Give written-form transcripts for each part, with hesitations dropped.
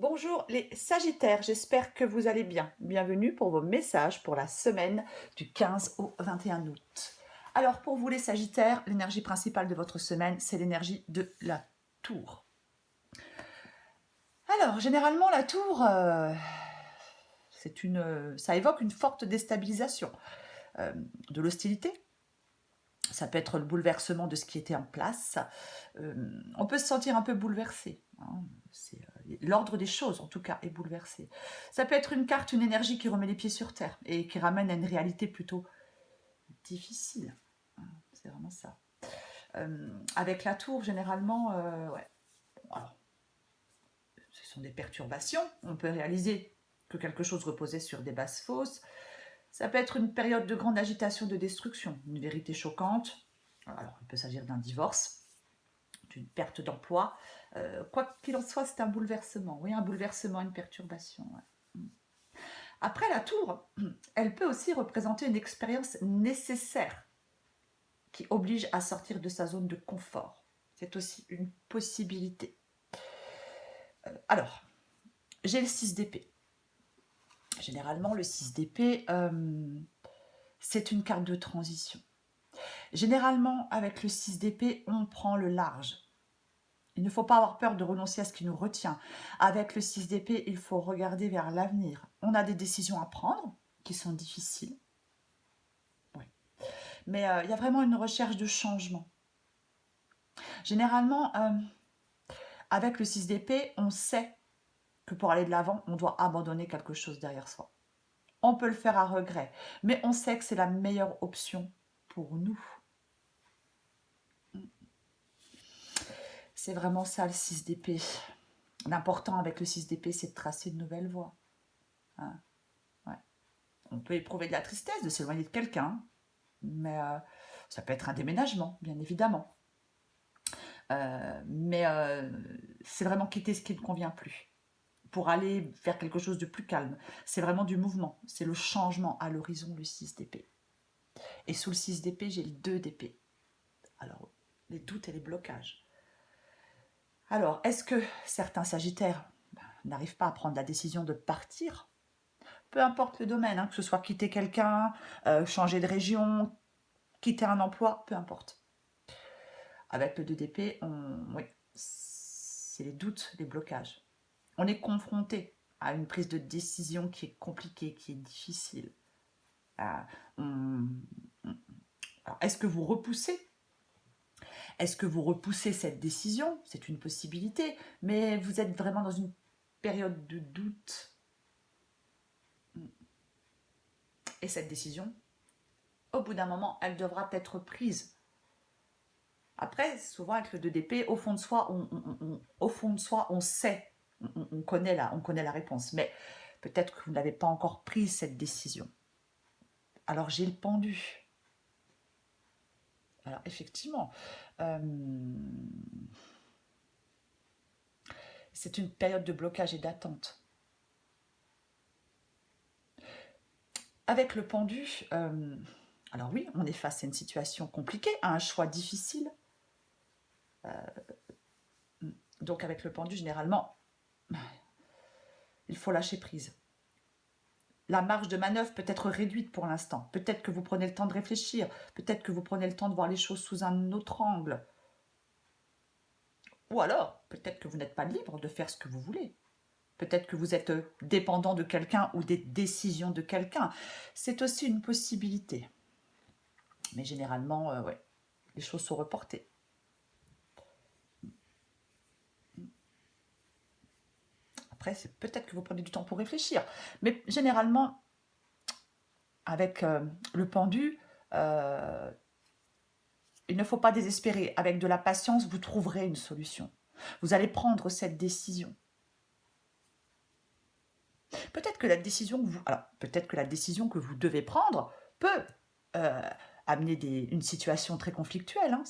Bonjour les Sagittaires, j'espère que vous allez bien. Bienvenue pour vos messages pour la semaine du 15 au 21 août. Alors pour vous les Sagittaires, l'énergie principale de votre semaine, c'est l'énergie de la tour. Alors généralement la tour, ça évoque une forte déstabilisation, euh, de l'hostilité. Ça peut être le bouleversement de ce qui était en place. On peut se sentir un peu bouleversé, hein. L'ordre des choses, en tout cas, est bouleversé. Ça peut être une carte, une énergie qui remet les pieds sur terre et qui ramène à une réalité plutôt difficile. C'est vraiment ça. Avec la tour, généralement, ouais. Alors, ce sont des perturbations. On peut réaliser que quelque chose reposait sur des bases fausses. Ça peut être une période de grande agitation, de destruction, une vérité choquante. Alors, il peut s'agir d'un divorce, d'une perte d'emploi. Quoi qu'il en soit, c'est un bouleversement. Oui, un bouleversement, une perturbation. Ouais. Après, la tour, elle peut aussi représenter une expérience nécessaire qui oblige à sortir de sa zone de confort. C'est aussi une possibilité. Alors, j'ai le 6 d'épée. Généralement, le 6 d'épée, c'est une carte de transition. Généralement, avec le 6 d'épée, on prend le large. Il ne faut pas avoir peur de renoncer à ce qui nous retient. Avec le 6 d'épée, il faut regarder vers l'avenir. On a des décisions à prendre qui sont difficiles. Oui. Mais il y a vraiment une recherche de changement. Généralement, avec le 6 d'épée, on sait que pour aller de l'avant, on doit abandonner quelque chose derrière soi. On peut le faire à regret, mais on sait que c'est la meilleure option pour nous. C'est vraiment ça le 6 d'épée. L'important avec le 6 d'épée, c'est de tracer de nouvelles voies. Hein, ouais. On peut éprouver de la tristesse de s'éloigner de quelqu'un, mais ça peut être un déménagement, bien évidemment. Mais c'est vraiment quitter ce qui ne convient plus pour aller vers quelque chose de plus calme. C'est vraiment du mouvement, c'est le changement à l'horizon, le 6 d'épée. Et sous le 6 d'épée, j'ai le 2 d'épée. Alors, les doutes et les blocages. Alors, est-ce que certains Sagittaires n'arrivent pas à prendre la décision de partir? Peu importe le domaine, hein, que ce soit quitter quelqu'un, changer de région, quitter un emploi, peu importe. Avec le 2 d'épée, oui, c'est les doutes, les blocages. On est confronté à une prise de décision qui est compliquée, qui est difficile. On- Alors, est-ce que vous repoussez? Est-ce que vous repoussez cette décision? C'est une possibilité, mais vous êtes vraiment dans une période de doute. Et cette décision, au bout d'un moment, elle devra être prise. Après, souvent avec le 2 d'épée, au fond de soi, au fond de soi, on sait, on connaît la réponse, mais peut-être que vous n'avez pas encore pris cette décision. Alors j'ai le pendu. Alors effectivement, euh, c'est une période de blocage et d'attente. Avec le pendu, alors oui, on est face à une situation compliquée, à un choix difficile. Donc avec le pendu, généralement, il faut lâcher prise. La marge de manœuvre peut être réduite pour l'instant. Peut-être que vous prenez le temps de réfléchir. Peut-être que vous prenez le temps de voir les choses sous un autre angle. Ou alors, peut-être que vous n'êtes pas libre de faire ce que vous voulez. Peut-être que vous êtes dépendant de quelqu'un ou des décisions de quelqu'un. C'est aussi une possibilité. Mais généralement, ouais, les choses sont reportées. Après, c'est peut-être que vous prenez du temps pour réfléchir. Mais généralement, avec le pendu, euh, il ne faut pas désespérer. Avec de la patience, vous trouverez une solution. Vous allez prendre cette décision. Peut-être que la décision que vous, alors, peut-être que la décision que vous devez prendre peut euh, amener une situation très conflictuelle, hein,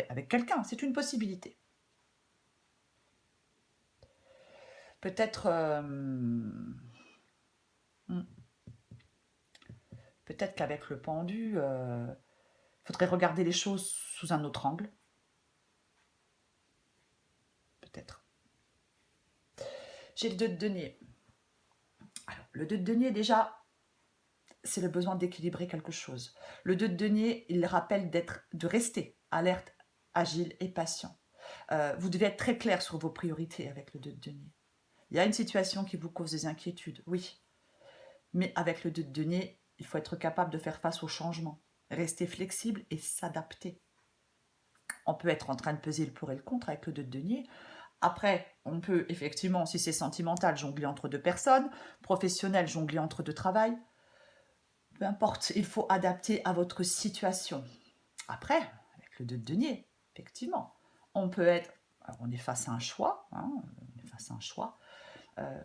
avec quelqu'un. C'est une possibilité. Peut-être peut-être qu'avec le pendu, il faudrait regarder les choses sous un autre angle. Peut-être. J'ai le 2 de denier. Alors, le 2 de denier, déjà, c'est le besoin d'équilibrer quelque chose. Le 2 de denier, il rappelle de rester alerte, agile et patient. Vous devez être très clair sur vos priorités avec le 2 de denier. Il y a une situation qui vous cause des inquiétudes, oui. Mais avec le 2 de denier, il faut être capable de faire face au changement, rester flexible et s'adapter. On peut être en train de peser le pour et le contre avec le 2 de denier. Après, on peut effectivement, si c'est sentimental, jongler entre deux personnes, professionnel, jongler entre deux travails. Peu importe, il faut adapter à votre situation. Après, avec le 2 de denier, effectivement, on peut être, on est face à un choix, on est face à un choix,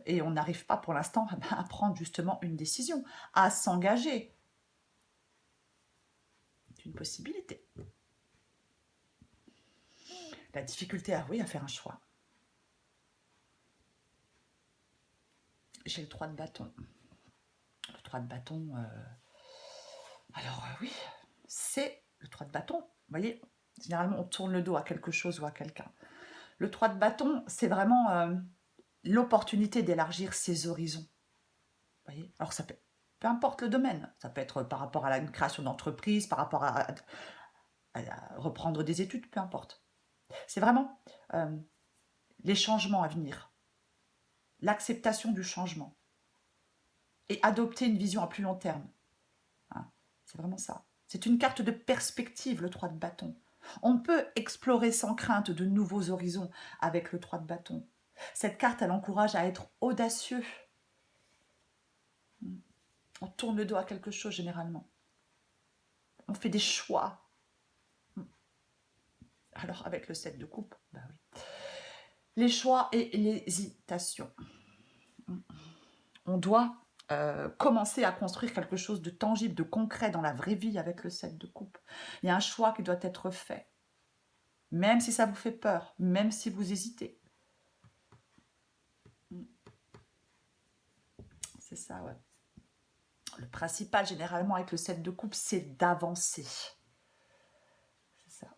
et on n'arrive pas pour l'instant à prendre justement une décision, à s'engager. C'est une possibilité. La difficulté, oui, à faire un choix. J'ai le 3 de bâton. Le 3 de bâton, alors oui, c'est le 3 de bâton. Vous voyez, généralement, on tourne le dos à quelque chose ou à quelqu'un. Le 3 de bâton, c'est vraiment l'opportunité d'élargir ses horizons. Vous voyez, alors ça peut, peu importe le domaine, ça peut être par rapport à une création d'entreprise, par rapport à reprendre des études, peu importe. C'est vraiment les changements à venir, l'acceptation du changement et adopter une vision à plus long terme. Hein, c'est vraiment ça. C'est une carte de perspective, le 3 de bâton. On peut explorer sans crainte de nouveaux horizons avec le 3 de bâton. Cette carte, elle encourage à être audacieux. On tourne le dos à quelque chose généralement. On fait des choix. Alors avec le 7 de coupe, bah oui. Les choix et l'hésitation. On doit commencer à construire quelque chose de tangible, de concret dans la vraie vie avec le 7 de coupe. Il y a un choix qui doit être fait. Même si ça vous fait peur, même si vous hésitez. C'est ça, ouais. Le principal, généralement, avec le 7 de coupe, c'est d'avancer. C'est ça.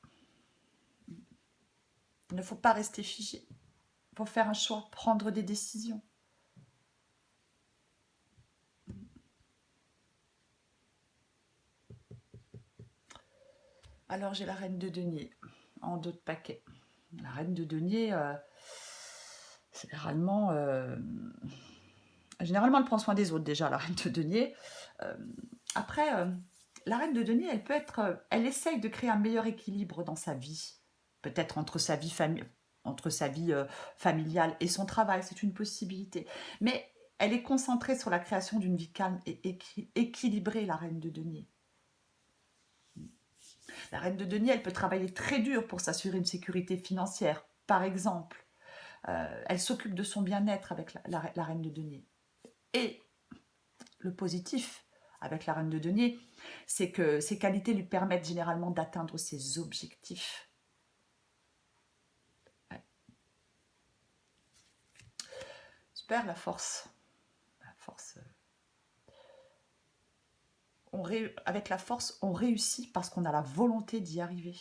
Il ne faut pas rester figé. Il faut faire un choix, prendre des décisions. Alors, j'ai la reine de denier en dos de paquet. La reine de denier, généralement, elle prend soin des autres déjà, la reine de denier. Après, la reine de denier, elle peut être, elle essaye de créer un meilleur équilibre dans sa vie, peut-être entre sa vie familiale et son travail, c'est une possibilité. Mais elle est concentrée sur la création d'une vie calme et équilibrée, la reine de denier. La reine de denier, elle peut travailler très dur pour s'assurer une sécurité financière, par exemple. Elle s'occupe de son bien-être avec la reine de denier. Et le positif avec la reine de denier, c'est que ses qualités lui permettent généralement d'atteindre ses objectifs. Ouais. Super, la force. La force. Avec la force, on réussit parce qu'on a la volonté d'y arriver.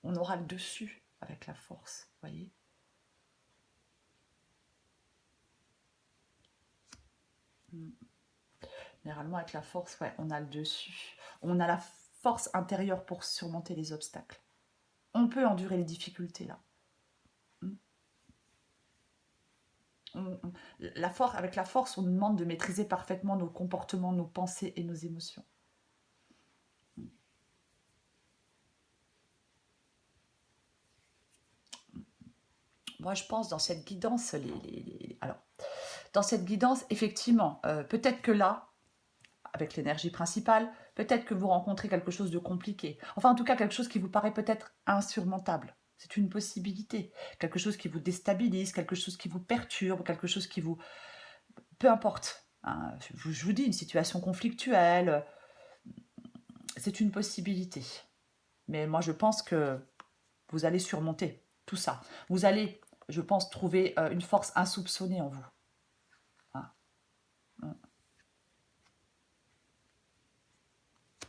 On aura le dessus avec la force, voyez. Généralement, avec la force, ouais, on a le dessus. On a la force intérieure pour surmonter les obstacles. On peut endurer les difficultés, là. Avec la force, on nous demande de maîtriser parfaitement nos comportements, nos pensées et nos émotions. Moi, je pense dans cette guidance, alors, dans cette guidance, effectivement, peut-être que là, avec l'énergie principale, peut-être que vous rencontrez quelque chose de compliqué. Enfin, en tout cas, quelque chose qui vous paraît peut-être insurmontable. C'est une possibilité. Quelque chose qui vous déstabilise, quelque chose qui vous perturbe, quelque chose qui vous... Peu importe. Hein, je vous dis, une situation conflictuelle, c'est une possibilité. Mais moi, je pense que vous allez surmonter tout ça. Vous allez, je pense, trouver une force insoupçonnée en vous. Hein.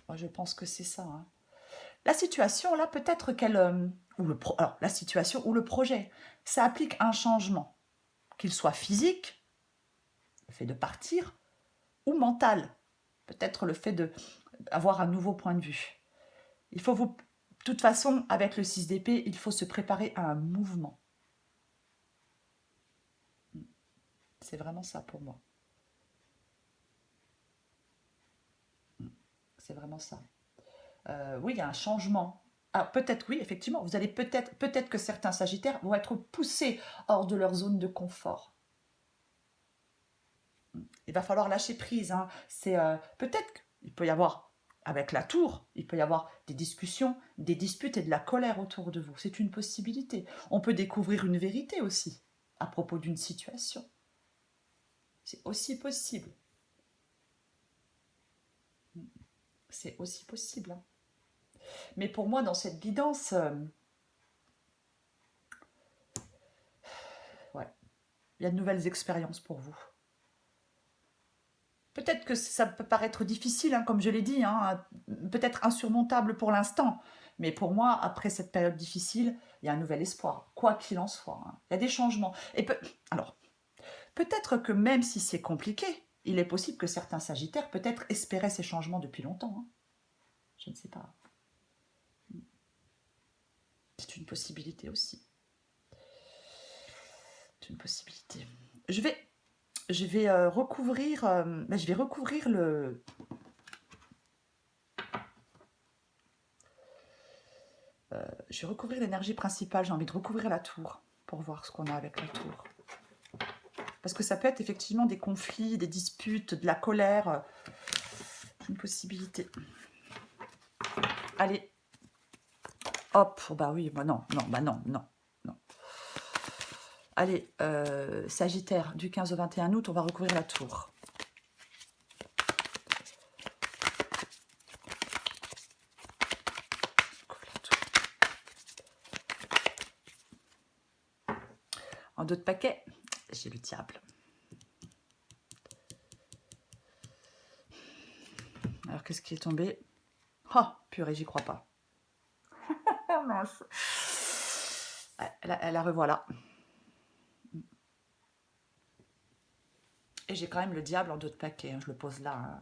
Moi, je pense que c'est ça. Hein. La situation, là, peut-être qu'elle... alors, la situation ou le projet, ça applique un changement. qu'il soit physique, le fait de partir, ou mental, peut-être le fait d'avoir un nouveau point de vue. Il faut vous... De toute façon, avec le 6 d'épée, il faut se préparer à un mouvement. C'est vraiment ça pour moi. C'est vraiment ça. Oui, il y a un changement. Ah, peut-être, oui, effectivement, vous allez peut-être que certains Sagittaires vont être poussés hors de leur zone de confort. Il va falloir lâcher prise. Hein. C'est peut-être qu'il peut y avoir, avec la tour, il peut y avoir des discussions, des disputes et de la colère autour de vous. C'est une possibilité. On peut découvrir une vérité aussi à propos d'une situation. C'est aussi possible. C'est aussi possible. Hein. Mais pour moi, dans cette guidance, ouais, il y a de nouvelles expériences pour vous. Peut-être que ça peut paraître difficile, hein, comme je l'ai dit, hein, peut-être insurmontable pour l'instant. Mais pour moi, après cette période difficile, il y a un nouvel espoir, quoi qu'il en soit. Hein. Il y a des changements. Alors, peut-être que même si c'est compliqué, il est possible que certains Sagittaires peut-être espéraient ces changements depuis longtemps. Hein. Je ne sais pas. C'est une possibilité aussi. C'est une possibilité. Je vais recouvrir le... je vais recouvrir l'énergie principale. J'ai envie de recouvrir la tour pour voir ce qu'on a avec la tour. Parce que ça peut être effectivement des conflits, des disputes, de la colère. Une possibilité. Allez. Hop. Oh bah oui, bah non. Allez, Sagittaire, du 15 au 21 août, on va recouvrir la tour. En dos de paquet, j'ai le diable. Alors, qu'est-ce qui est tombé? Oh, purée, j'y crois pas. Mince. La revoilà. Et j'ai quand même le diable en dos de paquet. Hein, je le pose là. Hein.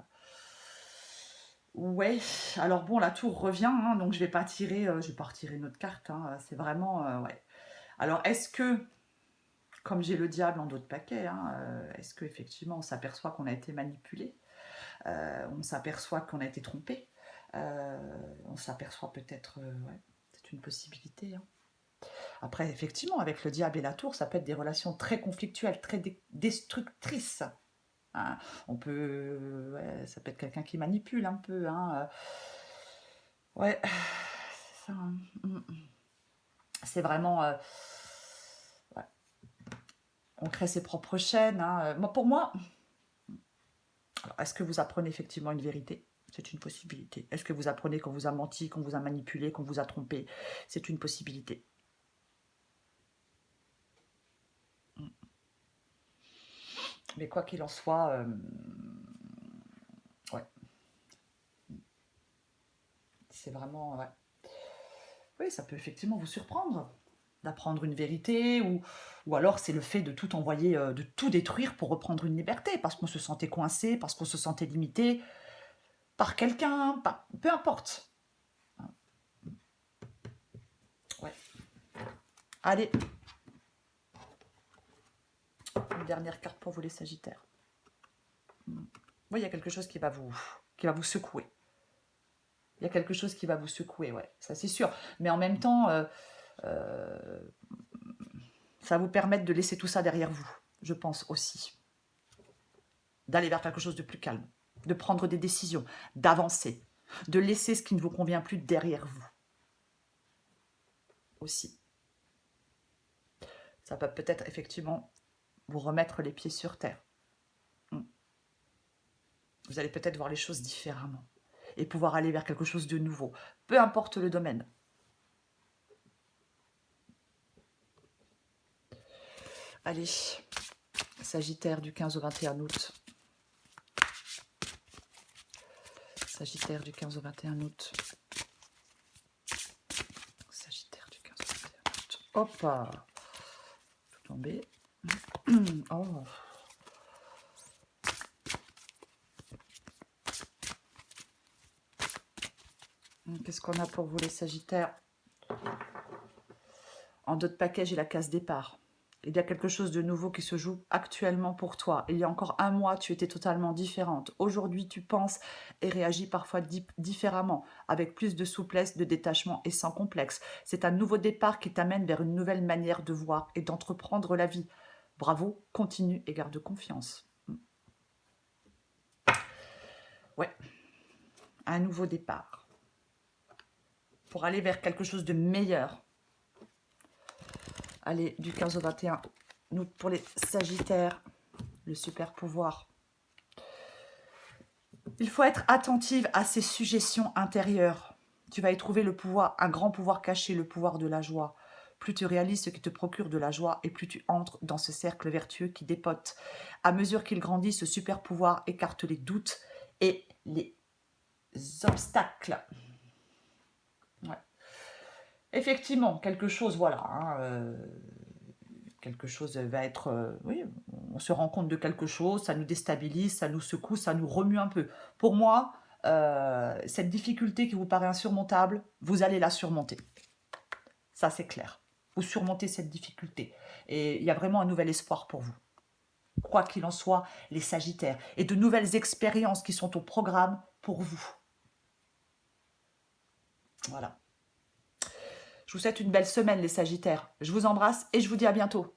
Ouais, alors bon, la tour revient, hein, donc je vais pas retirer notre carte. Hein, c'est vraiment... ouais. Alors, est-ce que... Comme j'ai le diable en dos de paquet, hein, est-ce qu'effectivement on s'aperçoit qu'on a été manipulé, on s'aperçoit qu'on a été trompé, on s'aperçoit peut-être, ouais, c'est une possibilité. Hein. Après, effectivement, avec le diable et la tour, ça peut être des relations très conflictuelles, très destructrices. Hein. On peut, ouais, ça peut être quelqu'un qui manipule un peu. Hein, ouais, ça, c'est vraiment... ouais. On crée ses propres chaînes. Hein. Pour moi, est-ce que vous apprenez effectivement une vérité? C'est une possibilité. Est-ce que vous apprenez qu'on vous a menti, qu'on vous a manipulé, qu'on vous a trompé? C'est une possibilité. Mais quoi qu'il en soit, ouais. C'est vraiment... Ouais. Oui, ça peut effectivement vous surprendre d'apprendre une vérité, ou alors c'est le fait de tout envoyer, de tout détruire pour reprendre une liberté, parce qu'on se sentait coincé, parce qu'on se sentait limité par quelqu'un, peu importe. Ouais. Allez. Une dernière carte pour vous les Sagittaires. Oui, il y a quelque chose qui va vous secouer. Il y a quelque chose qui va vous secouer, ouais, ça c'est sûr. Mais en même temps, ça va vous permettre de laisser tout ça derrière vous, je pense aussi. D'aller vers quelque chose de plus calme, de prendre des décisions, d'avancer, de laisser ce qui ne vous convient plus derrière vous. Aussi. Ça peut peut-être effectivement vous remettre les pieds sur terre. Vous allez peut-être voir les choses différemment et pouvoir aller vers quelque chose de nouveau, peu importe le domaine. Allez, Sagittaire du 15 au 21 août. Sagittaire du 15 au 21 août. Sagittaire du 15 au 21 août. Hop, tout tombé. Oh. Qu'est-ce qu'on a pour vous les Sagittaires? En dos de paquet, j'ai la case départ. Il y a quelque chose de nouveau qui se joue actuellement pour toi. Il y a encore un mois, tu étais totalement différente. Aujourd'hui, tu penses et réagis parfois différemment, avec plus de souplesse, de détachement et sans complexe. C'est un nouveau départ qui t'amène vers une nouvelle manière de voir et d'entreprendre la vie. Bravo, continue et garde confiance. Ouais, un nouveau départ. Pour aller vers quelque chose de meilleur. Allez, du 15 au 21, nous, pour les Sagittaires, le super pouvoir. Il faut être attentive à ces suggestions intérieures. Tu vas y trouver le pouvoir, un grand pouvoir caché, le pouvoir de la joie. Plus tu réalises ce qui te procure de la joie et plus tu entres dans ce cercle vertueux qui dépote. À mesure qu'il grandit, ce super pouvoir écarte les doutes et les obstacles. Ouais. Effectivement, quelque chose, voilà. Quelque chose va être... oui, on se rend compte de quelque chose, ça nous déstabilise, ça nous secoue, ça nous remue un peu. Pour moi, cette difficulté qui vous paraît insurmontable, vous allez la surmonter. Ça, c'est clair. Vous surmontez cette difficulté. Et il y a vraiment un nouvel espoir pour vous. Quoi qu'il en soit, les Sagittaires. Et de nouvelles expériences qui sont au programme pour vous. Voilà. Je vous souhaite une belle semaine, les Sagittaires. Je vous embrasse et je vous dis à bientôt.